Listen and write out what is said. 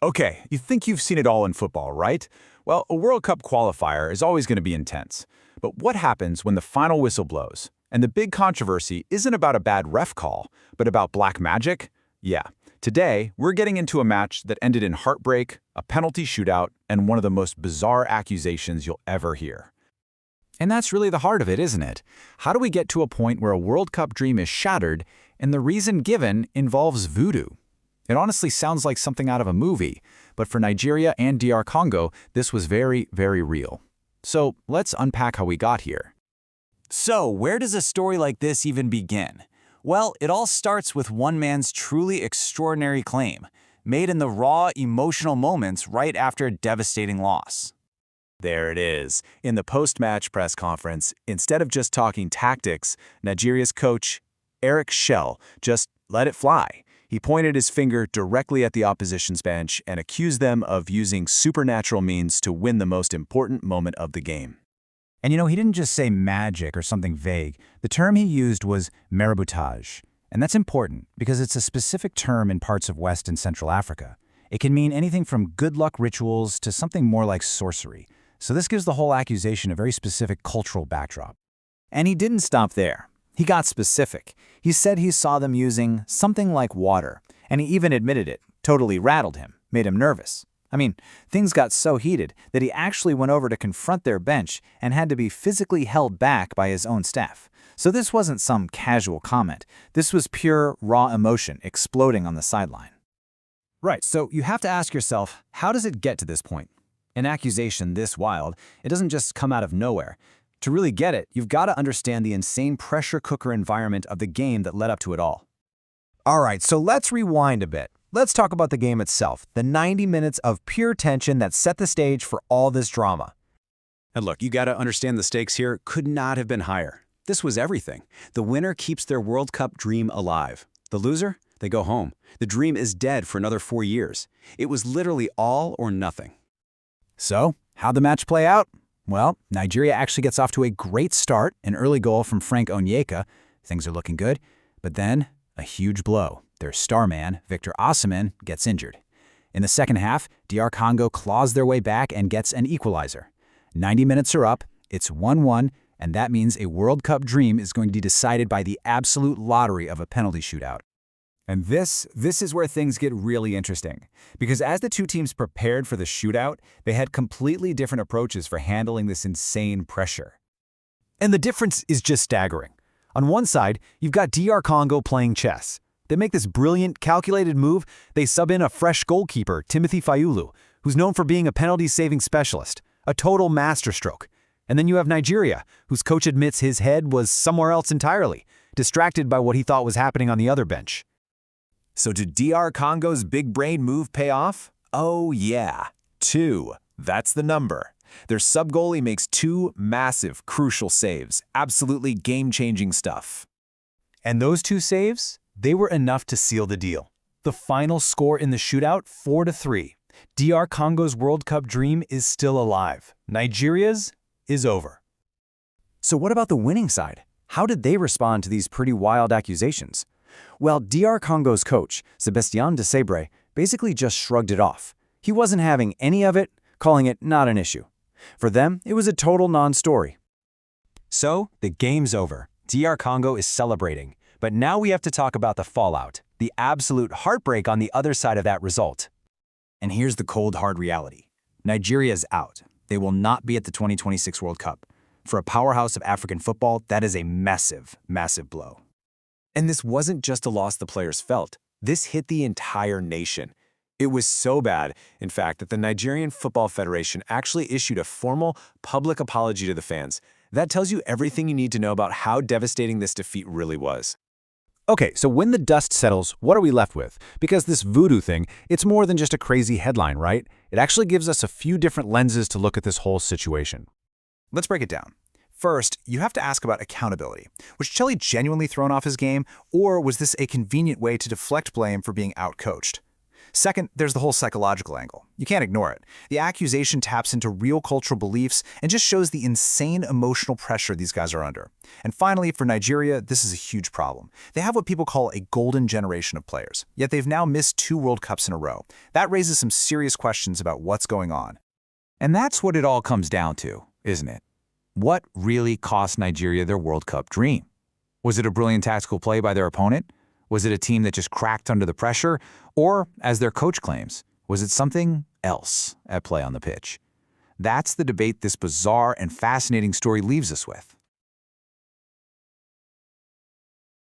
Okay, you think you've seen it all in football, right? Well, a World Cup qualifier is always going to be intense. But what happens when the final whistle blows? And the big controversy isn't about a bad ref call, but about black magic? Yeah. Today, we're getting into a match that ended in heartbreak, a penalty shootout, and one of the most bizarre accusations you'll ever hear. And that's really the heart of it, isn't it? How do we get to a point where a World Cup dream is shattered, and the reason given involves voodoo? It honestly sounds like something out of a movie, but for Nigeria and DR Congo, this was very, very real. So let's unpack how we got here. So, where does a story like this even begin? Well, it all starts with one man's truly extraordinary claim, made in the raw, emotional moments right after a devastating loss. There it is. In the post-match press conference, instead of just talking tactics, Nigeria's coach, Eric Shell, just let it fly. He pointed his finger directly at the opposition's bench and accused them of using supernatural means to win the most important moment of the game. And he didn't just say magic or something vague. The term he used was maraboutage. And that's important because it's a specific term in parts of West and Central Africa. It can mean anything from good luck rituals to something more like sorcery. So this gives the whole accusation a very specific cultural backdrop. And he didn't stop there. He got specific. He said he saw them using something like water, and he even admitted it. Totally rattled him, made him nervous. I mean, things got so heated that he actually went over to confront their bench and had to be physically held back by his own staff. So this wasn't some casual comment. This was pure, raw emotion exploding on the sideline. Right, so you have to ask yourself, how does it get to this point? An accusation this wild, it doesn't just come out of nowhere. To really get it, you've got to understand the insane pressure cooker environment of the game that led up to it all. All right, so let's rewind a bit. Let's talk about the game itself, the 90 minutes of pure tension that set the stage for all this drama. And look, you got to understand the stakes here could not have been higher. This was everything. The winner keeps their World Cup dream alive. The loser? They go home. The dream is dead for another 4 years. It was literally all or nothing. So, how'd the match play out? Well, Nigeria actually gets off to a great start, an early goal from Frank Onyeka. Things are looking good. But then, a huge blow. Their star man, Victor Osimhen, gets injured. In the second half, DR Congo claws their way back and gets an equalizer. 90 minutes are up, it's 1-1, and that means a World Cup dream is going to be decided by the absolute lottery of a penalty shootout. And this is where things get really interesting. Because as the two teams prepared for the shootout, they had completely different approaches for handling this insane pressure. And the difference is just staggering. On one side, you've got DR Congo playing chess. They make this brilliant, calculated move. They sub in a fresh goalkeeper, Timothy Fayulu, who's known for being a penalty-saving specialist, a total masterstroke. And then you have Nigeria, whose coach admits his head was somewhere else entirely, distracted by what he thought was happening on the other bench. So did DR Congo's big brain move pay off? Oh yeah, 2. That's the number. Their sub-goalie makes 2 massive, crucial saves. Absolutely game-changing stuff. And those 2 saves, they were enough to seal the deal. The final score in the shootout, 4-3. DR Congo's World Cup dream is still alive. Nigeria's is over. So what about the winning side? How did they respond to these pretty wild accusations? Well, DR Congo's coach, Sébastien Desabre, basically just shrugged it off. He wasn't having any of it, calling it not an issue. For them, it was a total non-story. So, the game's over. DR Congo is celebrating. But now we have to talk about the fallout, the absolute heartbreak on the other side of that result. And here's the cold, hard reality. Nigeria's out. They will not be at the 2026 World Cup. For a powerhouse of African football, that is a massive, massive blow. And this wasn't just a loss the players felt. This hit the entire nation. It was so bad, in fact, that the Nigerian Football Federation actually issued a formal public apology to the fans. That tells you everything you need to know about how devastating this defeat really was. Okay, so when the dust settles, what are we left with? Because this voodoo thing, it's more than just a crazy headline, right? It actually gives us a few different lenses to look at this whole situation. Let's break it down. First, you have to ask about accountability. Was Chelsea genuinely thrown off his game, or was this a convenient way to deflect blame for being outcoached? Second, there's the whole psychological angle. You can't ignore it. The accusation taps into real cultural beliefs and just shows the insane emotional pressure these guys are under. And finally, for Nigeria, this is a huge problem. They have what people call a golden generation of players, yet they've now missed 2 World Cups in a row. That raises some serious questions about what's going on. And that's what it all comes down to, isn't it? What really cost Nigeria their World Cup dream? Was it a brilliant tactical play by their opponent? Was it a team that just cracked under the pressure? Or, as their coach claims, was it something else at play on the pitch? That's the debate this bizarre and fascinating story leaves us with.